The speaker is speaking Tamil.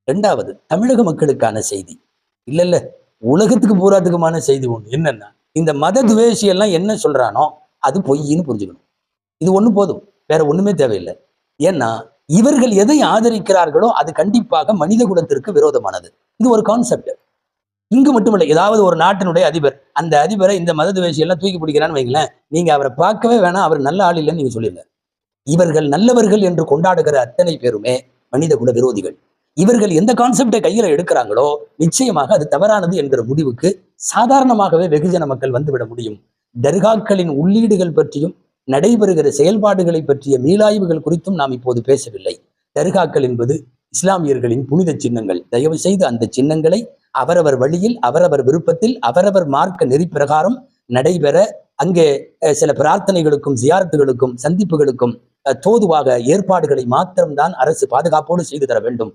ரெண்டாவது தமிழக மக்களுக்கான செய்தி. இல்ல இல்ல, உலகத்துக்கு பூராத்துக்குமான செய்தி ஒண்ணு என்னன்னா, இந்த மத துவேஷி எல்லாம் என்ன சொல்றானோ அது பொய்ன்னு புரிஞ்சுக்கணும். இது ஒண்ணு போதும், வேற ஒண்ணுமே தேவையில்லை. ஏன்னா இவர்கள் எதை ஆதரிக்கிறார்களோ அது கண்டிப்பாக மனித குலத்திற்கு விரோதமானது. இது ஒரு கான்செப்ட். இங்கு மட்டுமல்ல, ஏதாவது ஒரு நாட்டினுடைய அதிபர், அந்த அதிபரை இந்த மத துவேஷி எல்லாம் தூக்கி பிடிக்கிறான்னு வைங்களேன், நீங்க அவரை பார்க்கவே வேணாம், அவர் நல்ல ஆள் இல்லைன்னு நீங்க சொல்லிடுங்க. இவர்கள் நல்லவர்கள் என்று கொண்டாடுகிற அத்தனை பேருமே மனித குல விரோதிகள். இவர்கள் எந்த கான்செப்டை கையில எடுக்கிறாங்களோ நிச்சயமாக அது தவறானது என்கிற முடிவுக்கு சாதாரணமாகவே வெகுஜன மக்கள் வந்துவிட முடியும். தர்காக்களின் உள்ளீடுகள் பற்றியும் நடைபெறுகிற செயல்பாடுகளை பற்றிய மீளாய்வுகள் குறித்தும் நாம் இப்போது பேசவில்லை. தர்காக்கள் என்பது இஸ்லாமியர்களின் புனித சின்னங்கள். தயவு செய்து அந்த சின்னங்களை அவரவர் வழியில், அவரவர் விருப்பத்தில், அவரவர் மார்க்க நெறி பிரகாரம் நடைபெற, அங்கே சில பிரார்த்தனைகளுக்கும் ஜியாரத்துகளுக்கும் சந்திப்புகளுக்கும் தோதுவாக ஏற்பாடுகளை மாத்திரம்தான் அரசு பாதுகாப்போடு செய்து தர வேண்டும்.